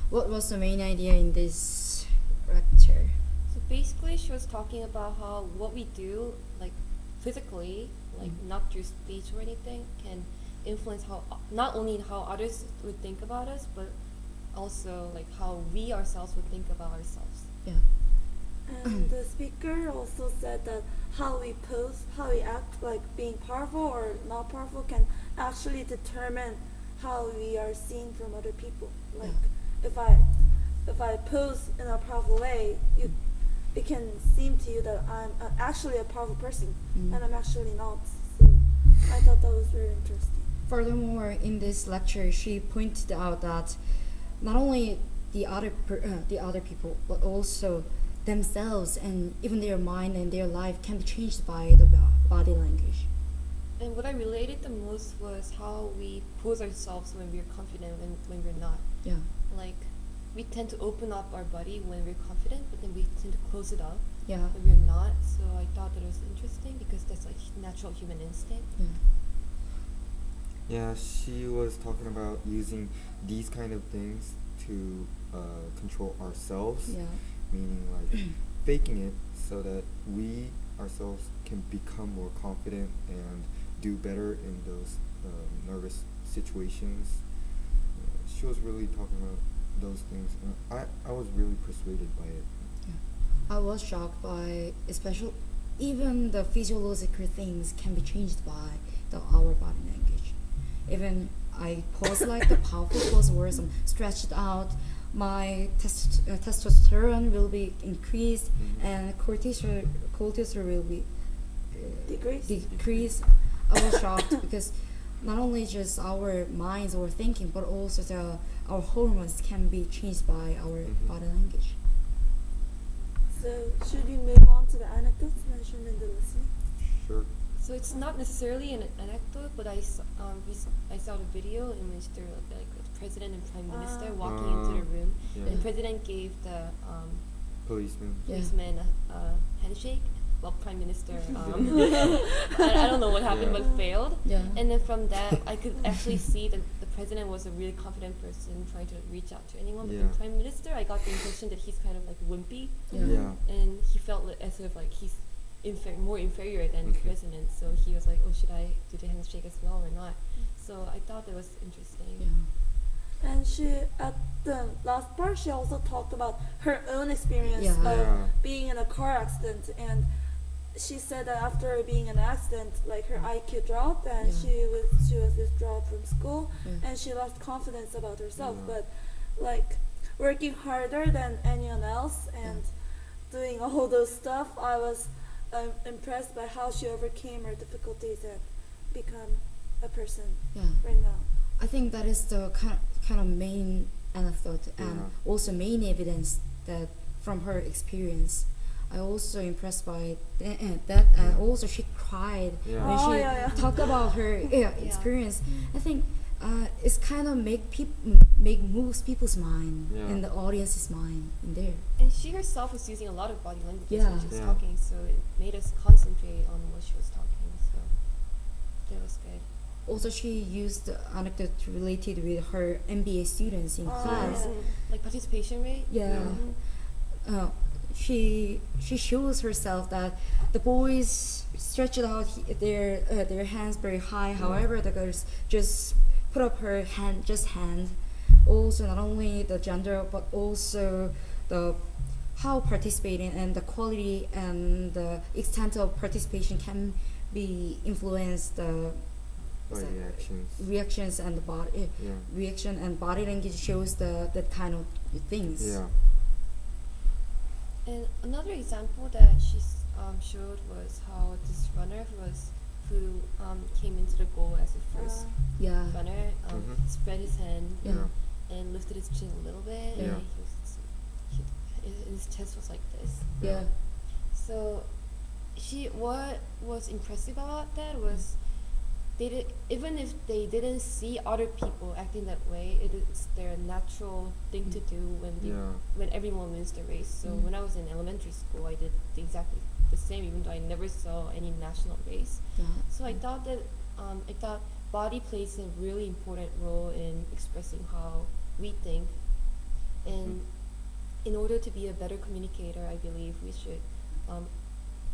What was the main idea in this lecture? So basically, she was talking about how what we do, like physically, like not through speech or anything, can influence how not only how others would think about us, but also like how we ourselves would think about ourselves. Yeah. And the speaker also said that how we pose, how we act, like being powerful or not powerful, can actually determine how we are seen from other people. Like if I pose in a powerful way, it can seem to you that I'm actually a powerful person, and I'm actually not. So I thought that was very interesting. Furthermore, in this lecture, she pointed out that not only the other people, but also themselves and even their mind and their life can be changed by the body language. And what I related the most was how we pose ourselves when we're confident and when we're not. Yeah. Like, we tend to open up our body when we're confident, but then we tend to close it up Yeah. when we're not. So I thought that it was interesting because that's like natural human instinct. Yeah. Yeah, she was talking about using these kind of things to control ourselves, Yeah. meaning like faking it so that we ourselves can become more confident and do better in those nervous situations. She was really talking about those things, and I was really persuaded by it. I was shocked by, especially, even the physiological things can be changed by our body language. Even I pose like the powerful pose where I'm stretched out, my testosterone will be increased, and cortisol will be decreased. I was shocked because not only just our minds or thinking, but also our hormones can be changed by our body language. So should we move on to the anecdotes mentioned in the listening? Sure. So it's not necessarily an anecdote, but I saw the video in which there were like the president and prime minister walking into the room. Yeah. The president gave the Policeman. Yeah. policeman a handshake. Well, prime minister, I don't know what happened, Yeah. but failed. Yeah. And then from that, I could actually see that the president was a really confident person trying to reach out to anyone. But Yeah. the prime minister, I got the impression that he's kind of like wimpy, Yeah. Yeah. and he felt as if like he's more inferior than the Okay. president. So he was like, "Oh, should I do the handshake as well or not?" So I thought that was interesting. Yeah. And she, at the last part, she also talked about her own experience Yeah. of Yeah. being in a car accident. And she said that after being in an accident, like her IQ dropped, and Yeah. she was withdrawn from school, Yeah. and she lost confidence about herself. Yeah. But like working harder than anyone else and doing all those stuff, I was impressed by how she overcame her difficulties and become a person Yeah. right now. I think that is the kind of main anecdote and Yeah. also main evidence that from her experience. I also impressed by that, and also she cried Yeah. when Oh, she yeah. talked about her experience. I think it's kind of make moves people's mind Yeah. and the audience's mind in there. And she herself was using a lot of body language Yeah. when she was Yeah. talking, so it made us concentrate on what she was talking. So that was good. Also, she used the anecdote related with her MBA students in class. yeah. Like participation rate. Yeah. She shows herself that the boys stretched out their hands very high. However, the girls just put up her hand. Also, not only the gender, but also the how participating and the quality and the extent of participation can be influenced the By reactions. reactions and the body Yeah. reaction and body language shows that kind of things. Yeah. And another example that she showed was how this runner who came into the goal as the first Yeah. runner spread his hand Yeah. and lifted his chin a little bit, Yeah. and his chest was like this. Yeah. So what was impressive about that was even if they didn't see other people acting that way, it's their natural thing to do when everyone wins the race. So when I was in elementary school, I did exactly the same, even though I never saw any national race. Yeah. So I thought body plays a really important role in expressing how we think, And in order to be a better communicator, I believe we should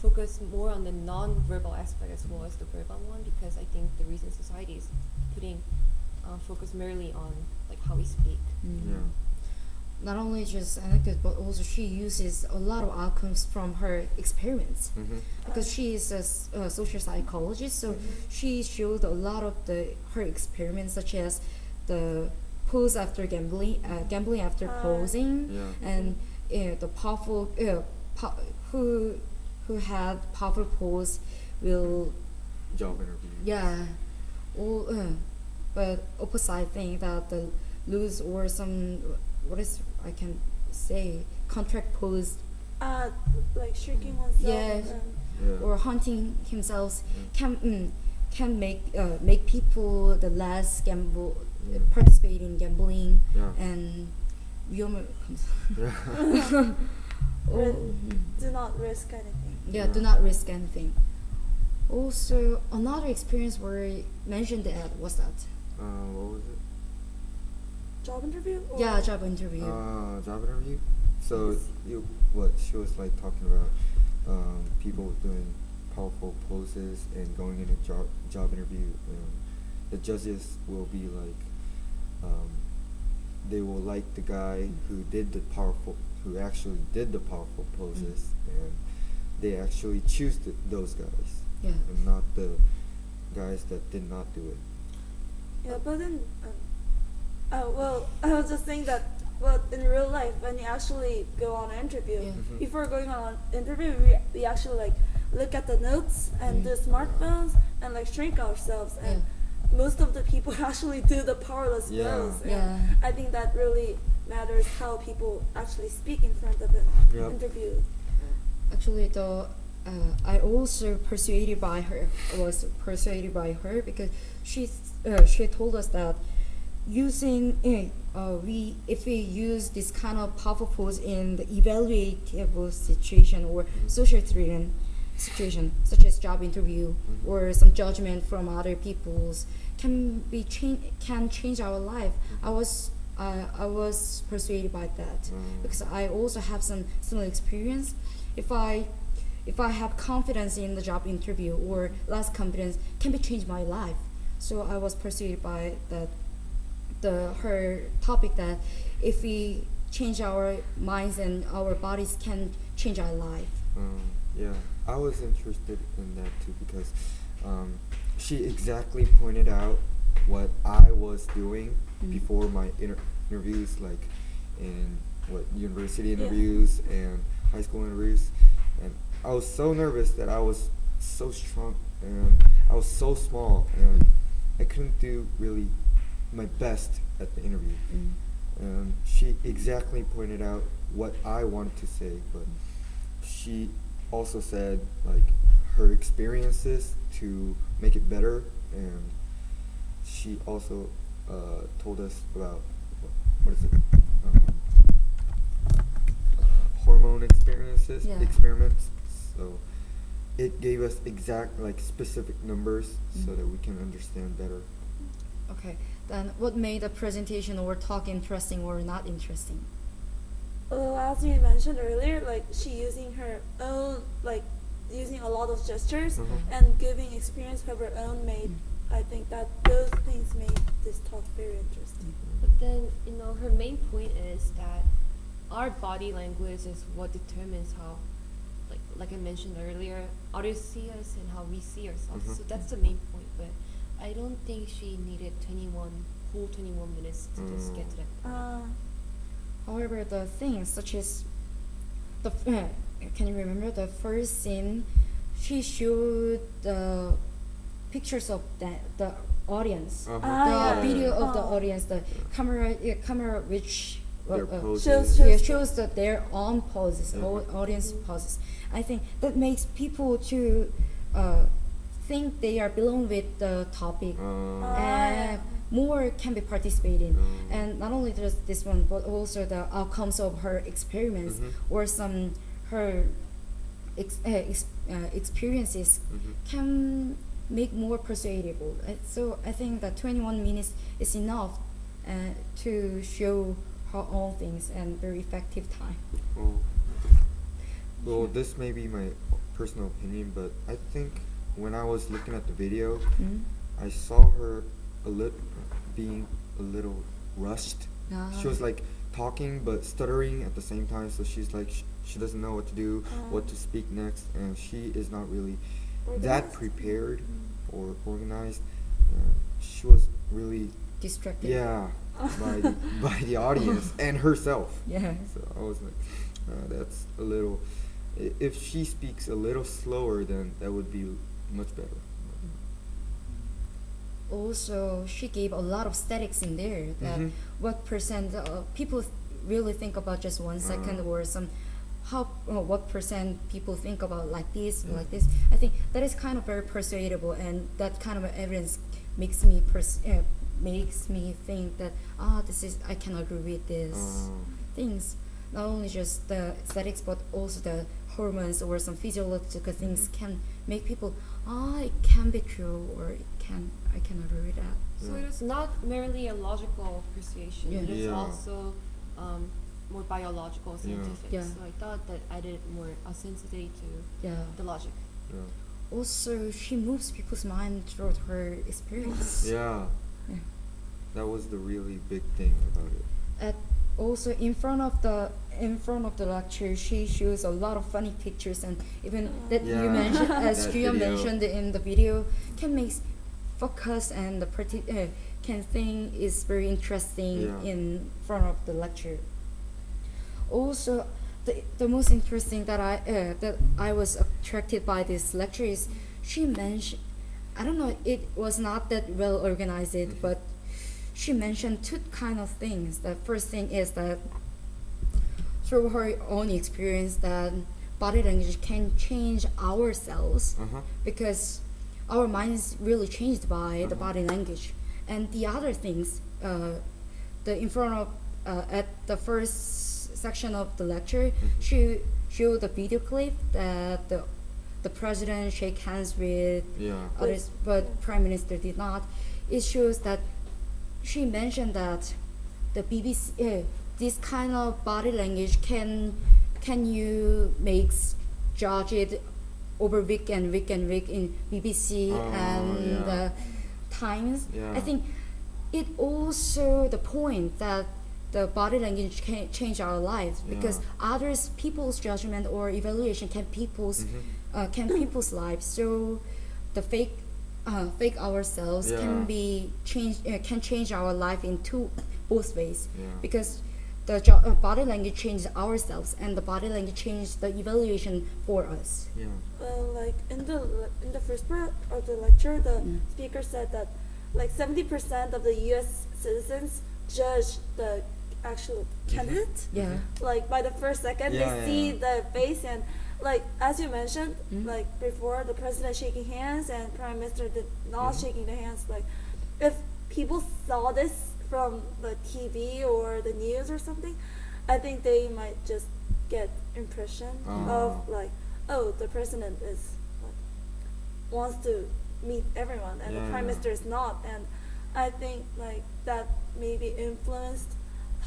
focus more on the non-verbal aspect as well as the verbal one, because I think the recent society is putting focus merely on like how we speak. Yeah. Not only just anecdote, but also she uses a lot of outcomes from her experiments. Because she is a social psychologist, so she showed a lot of her experiments, such as the pose after gambling, gambling after posing, Yeah. and the powerful who had powerful pose will Job interview. yeah, all but opposite thing that the lose or some what is I can say contract pose Like shrinking oneself. Yes. And Yeah. or hunting himself can make people the less gamble participate in gambling Yeah. and 위험을 Yeah. oh, do not risk anything. yeah, do not risk anything. Also, another experience where I mentioned that was that What was it? Job interview? Or yeah, job interview. Job interview. So what she was like talking about, people doing powerful poses and going in a job interview. The judges will be like, they will like the guy who actually did the powerful poses, and they actually choose those guys, Yeah. and not the guys that did not do it. Yeah, but then, well, I was just saying that, well, in real life, when you actually go on an interview, Yeah. before going on an interview, we actually like look at the notes and the smartphones and like shrink ourselves. And most of the people actually do the powerless Yeah. pose. And Yeah. I think that really matters how people actually speak in front of an Yep. interview. Actually, I also was persuaded by her because she told us that using if we use this kind of powerful pose in the evaluatable situation or social threatened situation, such as job interview or some judgment from other people's, can change our life. I was persuaded by that because I also have some similar experience. If I have confidence in the job interview or less confidence, can be change my life. So I was persuaded by her topic that if we change our minds and our bodies can change our life. Yeah, I was interested in that too because she exactly pointed out what I was doing before my interviews, like in university interviews and high school interviews, and I was so nervous that I was so strong and I was so small and I couldn't do really my best at the interview. And she exactly pointed out what I wanted to say, but she also said like her experiences to make it better, and she also told us about what is it, hormone experiments. So it gave us exact like specific numbers so that we can understand better. Okay, then what made the presentation or talk interesting or not interesting? Well, as you mentioned earlier, like she using her own, like using a lot of gestures and giving experience of her own made, I think that those things made this talk very interesting. But then, her main point is that our body language is what determines how, like I mentioned earlier, others see us and how we see ourselves. So that's the main point. But I don't think she needed 21 minutes to just get to that point. However, the things such as can you remember the first scene? She showed the pictures of the audience, the yeah. video of the Oh. audience, the camera which Their poses. Shows their own poses, audience poses. I think that makes people to think they are belong with the topic. And more can be participated, and not only just this one, but also the outcomes of her experiments or some her experiences can make more persuadable. So I think that 21 minutes is enough to show her own things and very effective time. Well, well, this may be my personal opinion, but I think when I was looking at the video, Mm? I saw her being a little rushed. She was Ah. like talking but stuttering at the same time, so she's like she doesn't know what to do, what to speak next, and she is not really that Organized? prepared or organized. She was really Distracted. yeah by the audience and herself. Yeah. So I was like, that's a little. If she speaks a little slower, then that would be much better. Also, she gave a lot of statics in there. That Mhm. what percent people really think about just 1 second or some what percent people think about like this Yeah. like this. I think that is kind of very persuadable, and that kind of evidence makes me think that this is I can agree with this things. Not only just the aesthetics, but also the hormones or some physiological things can make people it can be true, or I can agree with that. So Yeah. it is not merely a logical persuasion. Yeah. It is Yeah. also more biological, scientific. Yeah. So I thought that added more authenticity to Yeah. the logic. Yeah. Also, she moves people's mind through her experience. Yeah. Yeah. That was the really big thing about it. At also in front of the lecture, she shows a lot of funny pictures, and even that you Yeah. mentioned, as That Juyeon video. mentioned in the video, can make focus and can think is very interesting Yeah. in front of the lecture. Also, the most interesting that I was attracted by this lecture is she mentioned, I don't know, it was not that well organized, Mhm. but she mentioned two kind of things. The first thing is that through her own experience, that body language can change ourselves Uh-huh. because our mind is really changed by the Uh-huh. body language. And the other things, the in front of at the first section of the lecture, Mhm. she showed a video clip that the president shake hands with Yeah. others, but prime minister did not. It shows that she mentioned that the BBC, this kind of body language can you judge it over week and week and week in BBC and yeah. Times. Yeah. I think it also the point that the body language can change our lives, because Yeah. others people's judgment or evaluation can Mhm. people's lives. So the fake ourselves Yeah. can be changed, can change our life in both ways, Yeah. because the body language changes ourselves, and the body language changes the evaluation for us. Yeah. Like in the first part of the lecture, the Mm. speaker said that like 70% of the U.S. citizens judge the actual candidate. Yeah. Like by the first second, Yeah, they see yeah. the face, and like as you mentioned, Mm. like before, the president shaking hands and prime minister did not Mhm. shaking the hands. Like if people saw this from the TV or the news or something, I think they might just get impression of like, oh, the president is like, wants to meet everyone, and the Yeah, prime yeah. minister is not. And I think like that maybe influenced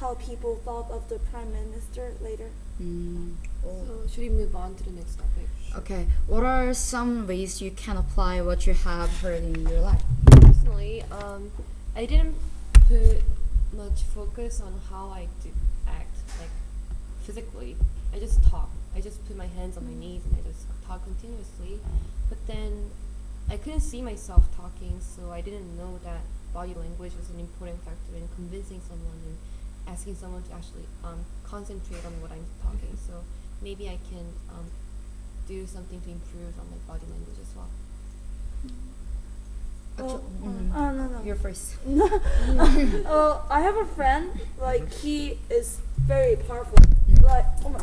how people thought of the prime minister later. Mm. So should we move on to the next topic? Okay. What are some ways you can apply what you have heard in your life? Personally, I didn't put much focus on how I do act, like physically. I just talk. I just put my hands on my knees and I just talk continuously. But then I couldn't see myself talking, so I didn't know that body language was an important factor in convincing someone and asking someone to actually concentrate on what I'm talking. So maybe I can do something to improve on my body language as well. Well, no. You're first. I have a friend, like he is very powerful. Like, oh my,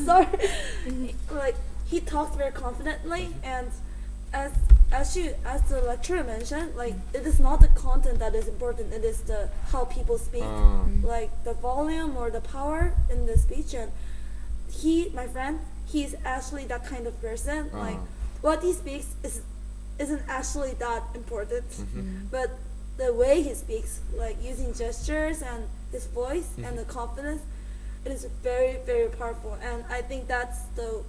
sorry. Like he talks very confidently, and as the lecturer mentioned, like it is not the content that is important. It is the how people speak, like the volume or the power in the speech. And my friend, he's actually that kind of person. Like what he speaks isn't actually that important, Mhm. but the way he speaks, like using gestures and his voice and Mhm. the confidence, it is very, very powerful. And I think that's the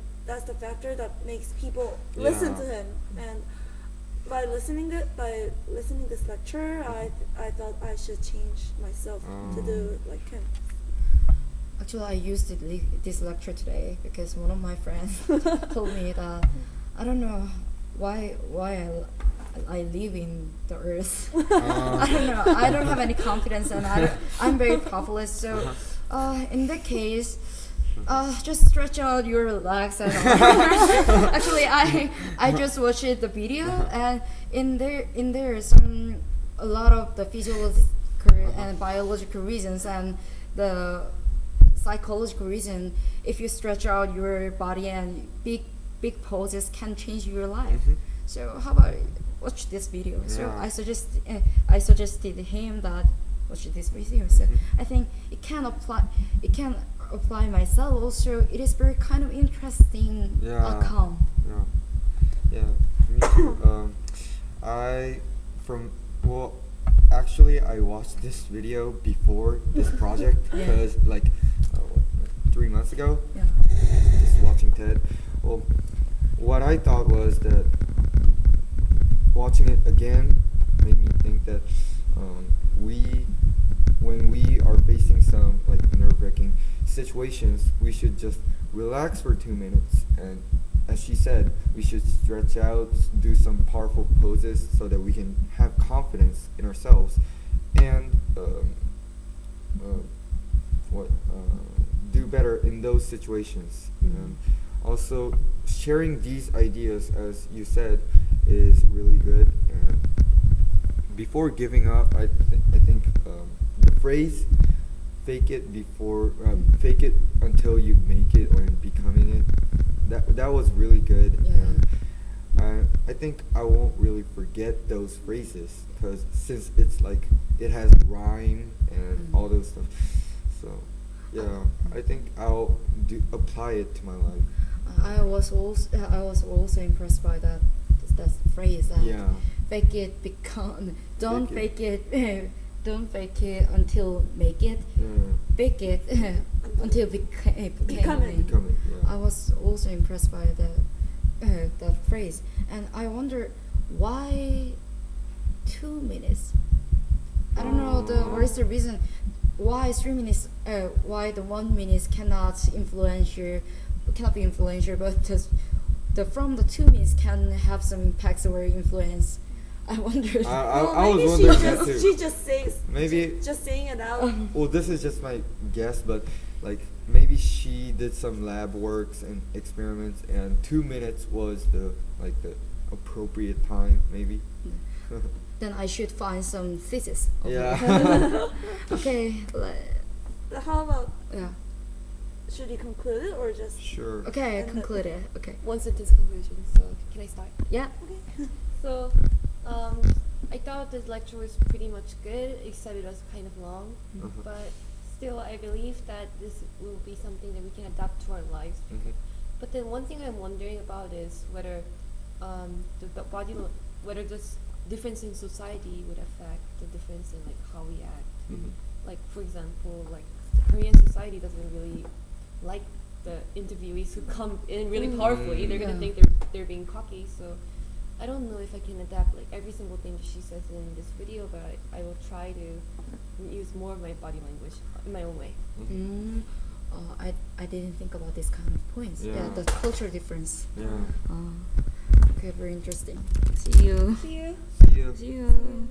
factor that makes people listen Yeah. to him. And by listening this lecture, I thought I should change myself to do like him. Actually, I used this lecture today because one of my friends told me that I don't know why I live in the earth. I don't know. I don't have any confidence, and I'm very populous. So, in that case, just stretch out your legs and all. Actually, I just watched the video, and in there some a lot of the physiological and biological reasons and the psychological reason. If you stretch out your body and big poses can change your life. Mhm. So how about watch this video? So Yeah. I suggested him that watch this video. So Mhm. I think it can apply myself also. It is very kind of interesting Yeah. outcome. Yeah, me too. Actually, I watched this video before this project Yeah. because, like, 3 months ago, Yeah. just watching TED. Well, what I thought was that watching it again made me think that when we are facing some like nerve-wracking situations, we should just relax for 2 minutes, and as she said, we should stretch out, do some powerful poses so that we can have confidence in ourselves, and do better in those situations. Mhm. And also, sharing these ideas, as you said, is really good. And before giving up, I think the phrase "fake it fake it until you make it or becoming it," that was really good. Yeah. And I think I won't really forget those phrases because since it's like it has rhyme and all those stuff. So yeah, I think I'll apply it to my life. I was also impressed by that phrase that Yeah. fake it don't Fake fake it don't fake it until make it, Yeah. fake it until become it. Become it. Become it. Yeah. I was also impressed by that phrase, and I wonder why 2 minutes. I don't know what is the reason why 3 minutes. Why the 1 minute cannot be influential, but from the 2 minutes can have some impacts or influence. I wonder. I was maybe wondering that too. she just says Maybe. just saying it out. Well, this is just my guess, but like maybe she did some lab works and experiments, and 2 minutes was the appropriate time, maybe. Then I should find some thesis. of it. Yeah. Okay. How about Yeah. should you conclude it or just Sure. Okay. And the- Conclude it. Okay. One sentence conclusion. So can I start? Yeah. okay? So, I thought this lecture was pretty much good, except it was kind of long. Uh-huh. But still, I believe that this will be something that we can adapt to our lives. Mhm. But then one thing I'm wondering about is whether whether this difference in society would affect the difference in like how we act. Mhm. Like for example, like Korean society doesn't really like the interviewees who come in really powerfully. They're gonna Yeah. think they're being cocky. So I don't know if I can adapt like every single thing that she says in this video, but I will try to use more of my body language in my own way. Mm. I didn't think about this kind of points. Yeah, Yeah. the culture difference. Yeah. Okay, very interesting. See you. See you. See you. See you.